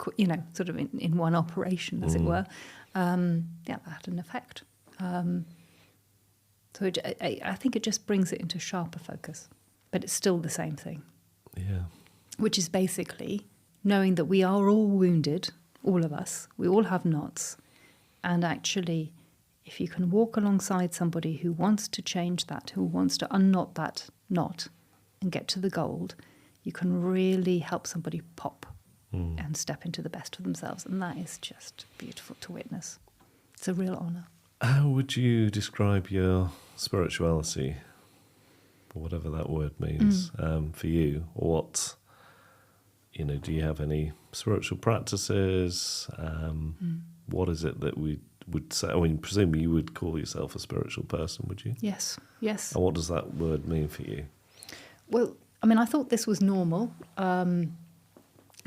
sort of in one operation, as it were, that had an effect. So I think it just brings it into sharper focus, but it's still the same thing. Yeah. Which is basically knowing that we are all wounded, all of us, we all have knots, and actually, if you can walk alongside somebody who wants to change that, who wants to unknot that knot and get to the gold, you can really help somebody pop and step into the best of themselves. And that is just beautiful to witness. It's a real honour. How would you describe your spirituality, or whatever that word means, for you? Or what, do you have any spiritual practices? What is it that we would say? I mean, presumably you would call yourself a spiritual person, would you? Yes. And what does that word mean for you? Well, I mean, I thought this was normal, and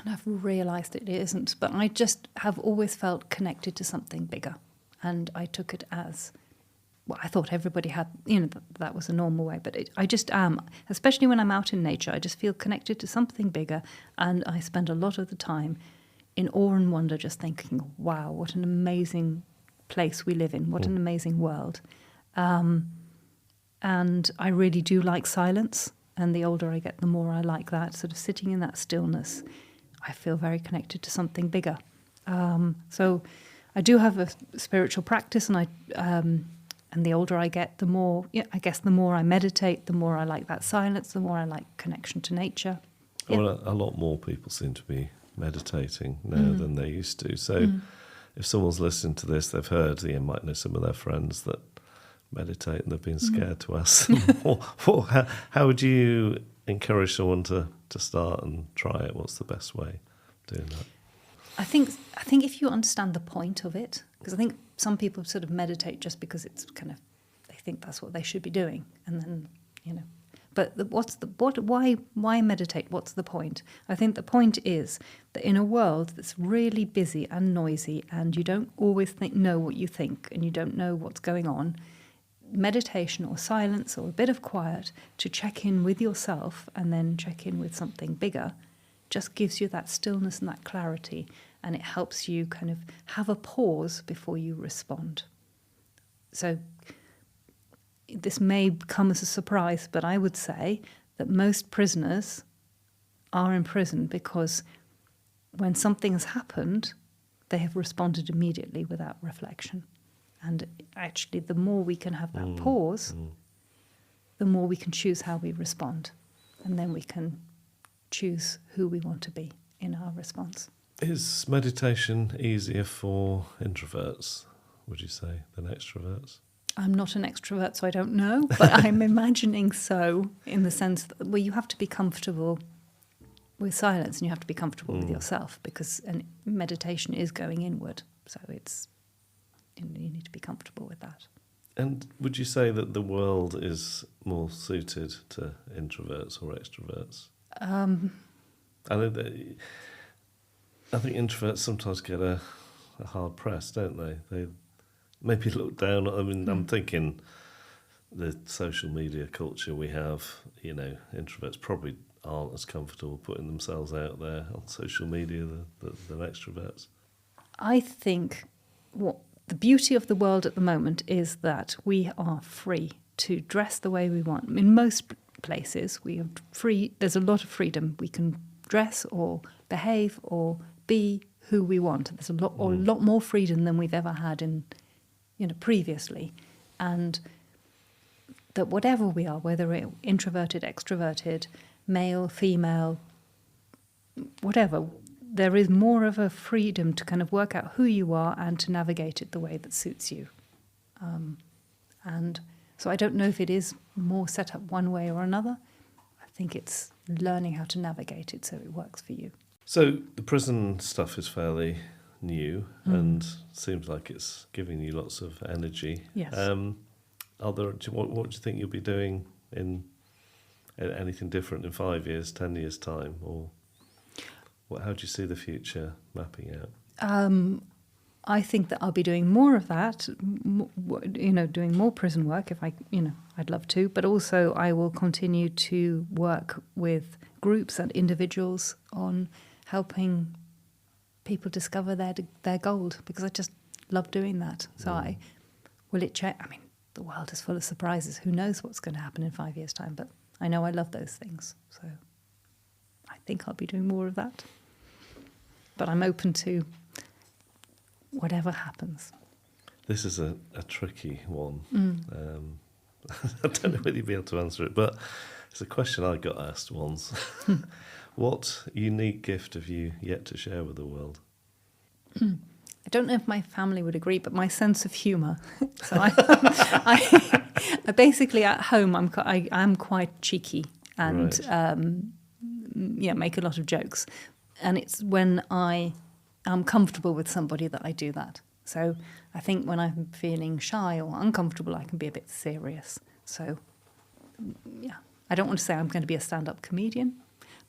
I've realised it isn't, but I just have always felt connected to something bigger. And I took it as, I thought everybody had, that was a normal way, but I just am, especially when I'm out in nature, I just feel connected to something bigger, and I spend a lot of the time in awe and wonder just thinking, wow, what an amazing place we live in, what an amazing world. And I really do like silence, and the older I get, the more I like that, sort of sitting in that stillness. I feel very connected to something bigger. So I do have a spiritual practice, and the older I get, the more, I guess the more I meditate, the more I like that silence, the more I like connection to nature. Yeah. Well, a lot more people seem to be meditating now than they used to. So if someone's listening to this, they've heard, might know some of their friends that meditate and they've been scared to ask them. How would you encourage someone to start and try it? What's the best way of doing that? I think if you understand the point of it, because I think some people sort of meditate just because it's kind of, they think that's what they should be doing, and then, but why meditate? What's the point? I think the point is that in a world that's really busy and noisy, and you don't always know what you think, and you don't know what's going on, meditation or silence or a bit of quiet to check in with yourself and then check in with something bigger just gives you that stillness and that clarity, and it helps you kind of have a pause before you respond. So this may come as a surprise, but I would say that most prisoners are in prison because when something has happened, they have responded immediately without reflection. And actually, the more we can have that pause, the more we can choose how we respond. And then we can choose who we want to be in our response. Is meditation easier for introverts, would you say, than extroverts? I'm not an extrovert, so I don't know, but I'm imagining so, in the sense that you have to be comfortable with silence and you have to be comfortable with yourself, because meditation is going inward. So you need to be comfortable with that. And would you say that the world is more suited to introverts or extroverts? I think introverts sometimes get a hard press, don't they? They maybe look down. I'm thinking the social media culture we have, introverts probably aren't as comfortable putting themselves out there on social media than extroverts. I think the beauty of the world at the moment is that we are free to dress the way we want. In most places, we are free. There's a lot of freedom. We can dress or behave or be who we want. There's a lot more freedom than we've ever had previously, and that whatever we are, whether we're introverted, extroverted, male, female, whatever, there is more of a freedom to kind of work out who you are and to navigate it the way that suits you. And so I don't know if it is more set up one way or another. I think it's learning how to navigate it so it works for you. So the prison stuff is fairly new and seems like it's giving you lots of energy. Yes. What do you think you'll be doing in anything different in 5 years, 10 years' time? Or how do you see the future mapping out? I think that I'll be doing more of that, doing more prison work if I'd love to, but also I will continue to work with groups and individuals on helping people discover their gold, because I just love doing that. So will it change? The world is full of surprises. Who knows what's going to happen in 5 years' time? But I know I love those things. So I think I'll be doing more of that. But I'm open to whatever happens. This is a tricky one. I don't know whether you'll be able to answer it, but it's a question I got asked once. What unique gift have you yet to share with the world? I don't know if my family would agree, but my sense of humour. So I basically at home I'm quite cheeky and make a lot of jokes, and it's when I am comfortable with somebody that I do that. So I think when I'm feeling shy or uncomfortable, I can be a bit serious. So yeah, I don't want to say I'm going to be a stand-up comedian,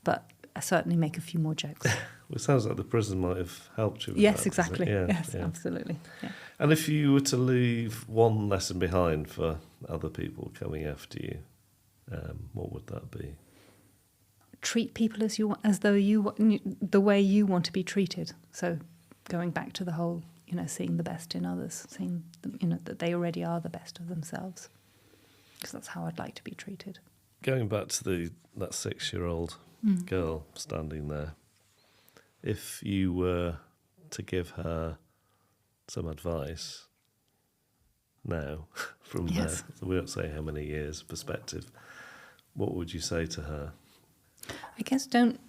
but I certainly make a few more jokes. Well, it sounds like the prison might have helped you with yes, that, exactly. Yes, yeah. Absolutely. Yeah. And if you were to leave one lesson behind for other people coming after you, what would that be? Treat people as though the way you want to be treated. So going back to the whole, seeing the best in others, seeing that they already are the best of themselves, because that's how I'd like to be treated. Going back to that 6-year-old girl standing there, if you were to give her some advice now from there, so we don't say how many years perspective, what would you say to her? I guess don't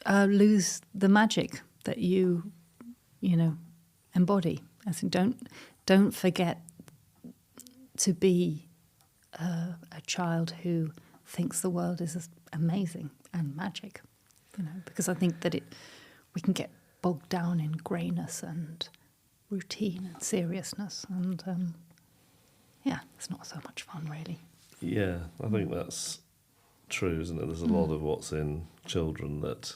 lose the magic that you embody. As in, don't forget to be a child who thinks the world is amazing and magic, because I think that we can get bogged down in greyness and routine and seriousness, and it's not so much fun, really. Yeah, I think that's true, isn't it? There's a lot of what's in children that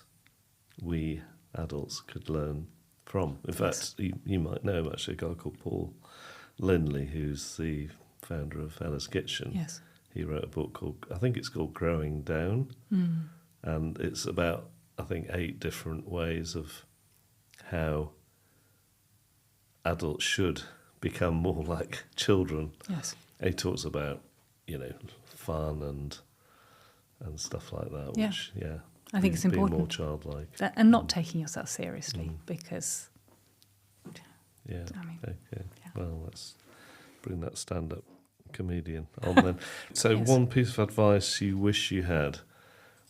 we adults could learn from. In fact, you might know actually a guy called Paul Lindley, who's the founder of Ella's Kitchen. Yes. He wrote a book called, I think it's called Growing Down, and it's about, I think, 8 different ways of how adults should become more like children. Yes. He talks about, fun and stuff like that, which, I think it's important. Being more childlike. And not taking yourself seriously, because... Yeah, I mean, okay. Well, let's bring that stand-up comedian on then. So Yes. one piece of advice you wish you had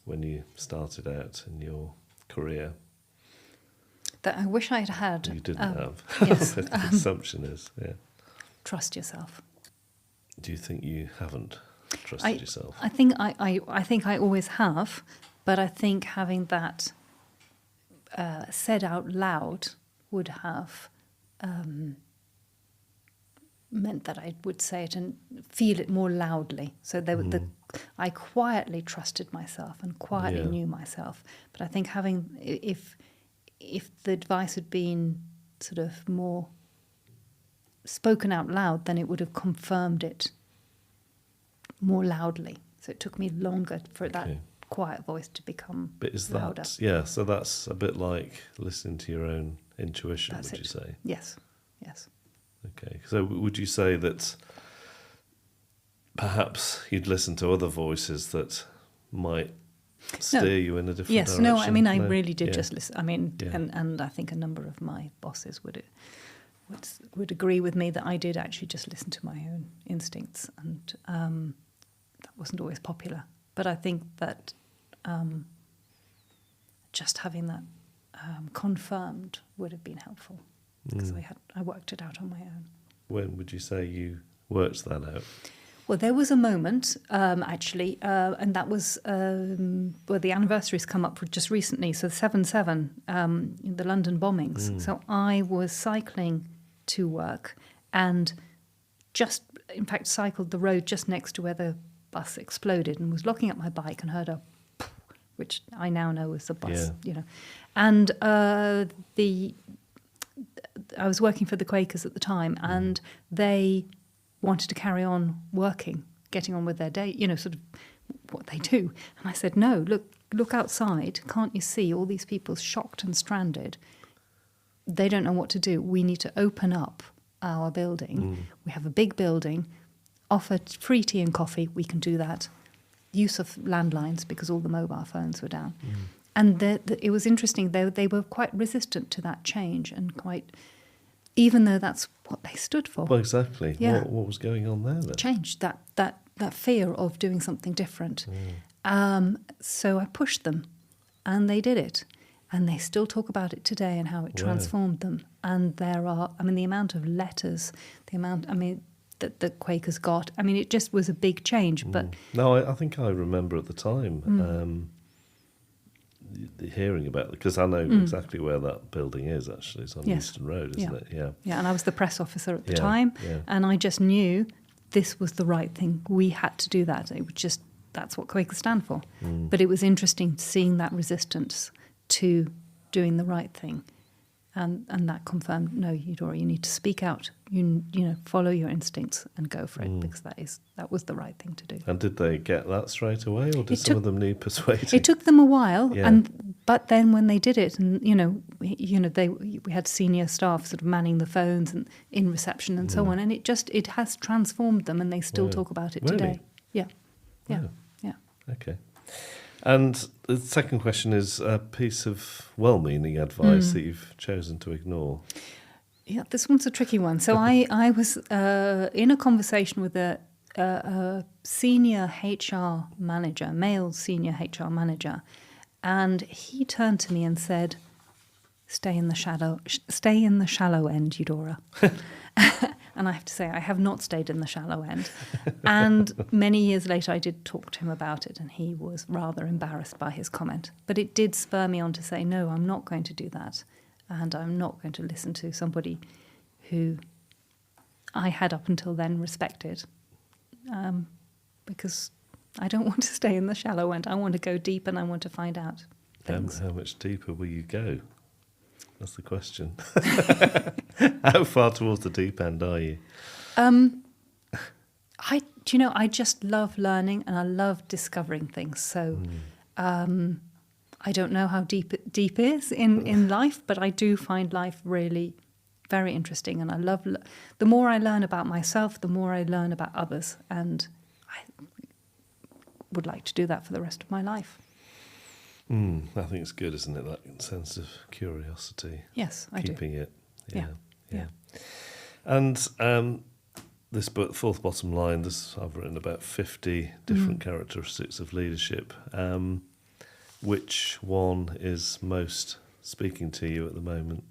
when you started out in your career? That I wish I'd had... You didn't have. Yes. The assumption is, Trust yourself. Do you think you haven't trusted yourself? I think I always have, but I think having that said out loud would have meant that I would say it and feel it more loudly. So I quietly trusted myself and quietly knew myself. But I think if the advice had been sort of more spoken out loud, then it would have confirmed it more loudly. So it took me longer for that quiet voice to become But is louder. that, so that's a bit like listening to your own intuition, That's would you say? Yes. Okay, so would you say that perhaps you'd listen to other voices that might steer you in a different direction? Yes, no, I mean, I really did just listen. I mean, Yeah. and I think a number of my bosses would agree with me that I did actually just listen to my own instincts, and that wasn't always popular. But I think that just having that confirmed would have been helpful, because I worked it out on my own. When would you say you worked that out? Well, there was a moment, actually, and that was, the anniversary's come up just recently, so 7/7, the London bombings. So I was cycling to work and just, in fact, cycled the road just next to where the bus exploded, and was looking at my bike and heard a which I now know was the bus, And I was working for the Quakers at the time, and they wanted to carry on working, getting on with their day, sort of what they do. And I said, no, look outside. Can't you see all these people shocked and stranded? They don't know what to do. We need to open up our building. We have a big building, offer free tea and coffee. We can do that. Use of landlines, because all the mobile phones were down. And it was interesting. They were quite resistant to that change, and quite, even though that's what they stood for. Well, exactly. Yeah. What was going on there then? Change, that fear of doing something different. So I pushed them, and they did it. And they still talk about it today and how it transformed them. And there are, the amount of letters, that the Quakers got. It just was a big change. But no, I think I remember at the time hearing about it, because I know exactly where that building is, actually. It's on Euston Road, isn't it? Yeah. Yeah, and I was the press officer at the time, and I just knew this was the right thing. We had to do that. It was just, that's what Quakers stand for. But it was interesting seeing that resistance to doing the right thing. And that confirmed, no, Eudora, you need to speak out. You follow your instincts and go for it, because that was the right thing to do. And did they get that straight away, or did some of them need persuading? It took them a while, but then when they did it, and we had senior staff sort of manning the phones and in reception and so on, and it has transformed them, and they still talk about it today. Yeah. Okay. And the second question is a piece of well-meaning advice that you've chosen to ignore. Yeah, this one's a tricky one. So I was in a conversation with a senior HR manager, male senior HR manager, and he turned to me and said, "Stay in the shallow end, Eudora." And I have to say, I have not stayed in the shallow end. And many years later, I did talk to him about it, and he was rather embarrassed by his comment. But it did spur me on to say, no, I'm not going to do that. And I'm not going to listen to somebody who I had up until then respected. Because I don't want to stay in the shallow end. I want to go deep, and I want to find out things. How much deeper will you go? That's the question. How far towards the deep end are you? I just love learning, and I love discovering things. So I don't know how deep is in life, but I do find life really very interesting. And I love, the more I learn about myself, the more I learn about others. And I would like to do that for the rest of my life. I think it's good, isn't it? That sense of curiosity. Yes, I do. Keeping it. Yeah. And this book, Fourth Bottom Line, I've written about 50 different characteristics of leadership. Which one is most speaking to you at the moment?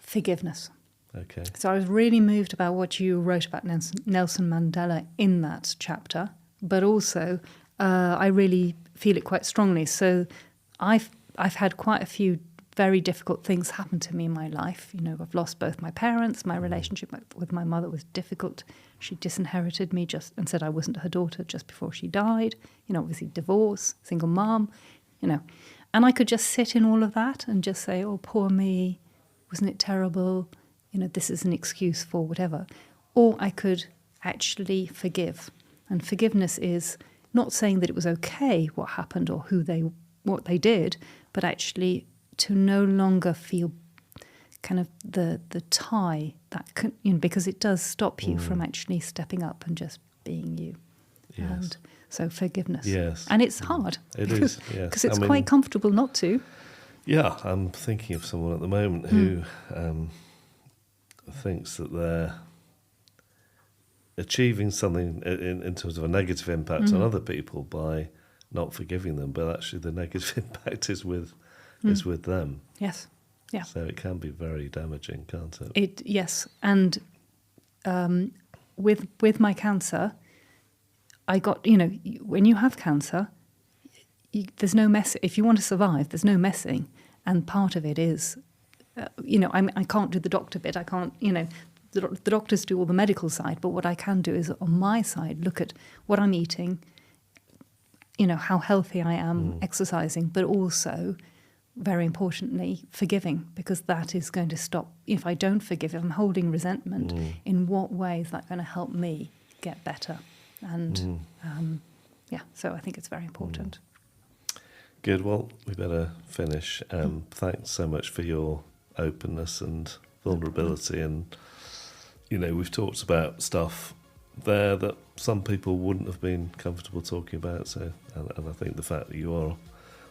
Forgiveness. Okay. So I was really moved about what you wrote about Nelson Mandela in that chapter, but also I really feel it quite strongly. So I've had quite a few very difficult things happen to me in my life. I've lost both my parents. My relationship with my mother was difficult. She disinherited me and said I wasn't her daughter just before she died. Obviously divorce, single mom, And I could just sit in all of that and just say, oh, poor me, wasn't it terrible? This is an excuse for whatever. Or I could actually forgive. And forgiveness is not saying that it was okay what happened or what they did, but actually to no longer feel kind of the tie that can, because it does stop you from actually stepping up and just being you. Yes. And so forgiveness. Yes. And it's hard. It is, yes. Because it's quite comfortable not to. Yeah, I'm thinking of someone at the moment who thinks that they're achieving something in terms of a negative impact on other people by not forgiving them, but actually the negative impact is with them. Yes. Yeah. So it can be very damaging, can't it? Yes. And with my cancer, I got, when you have cancer, there's no mess. If you want to survive, there's no messing. And part of it is, I can't do the doctor bit. I can't, the doctors do all the medical side. But what I can do is on my side, look at what I'm eating, how healthy I am, exercising, but also, very importantly, forgiving, because that is going to stop. If I don't forgive, if I'm holding resentment, in what way is that going to help me get better? And so I think it's very important. Good. Well, we better finish. Thanks so much for your openness and vulnerability. And, we've talked about stuff there that some people wouldn't have been comfortable talking about. So, and I think the fact that you are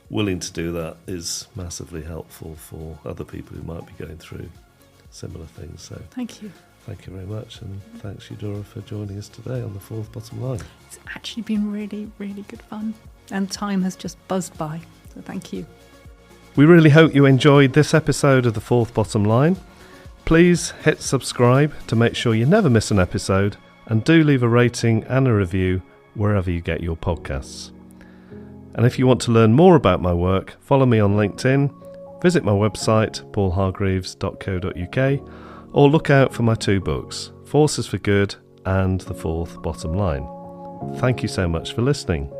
willing to do that is massively helpful for other people who might be going through similar things. So thank you. Thank you very much. And thanks, Eudora, for joining us today on The Fourth Bottom Line. It's actually been really, really good fun. And time has just buzzed by. So thank you. We really hope you enjoyed this episode of The Fourth Bottom Line. Please hit subscribe to make sure you never miss an episode, and do leave a rating and a review wherever you get your podcasts. And if you want to learn more about my work, follow me on LinkedIn, visit my website paulhargreaves.co.uk, or look out for my 2 books, Forces for Good and The Fourth Bottom Line. Thank you so much for listening.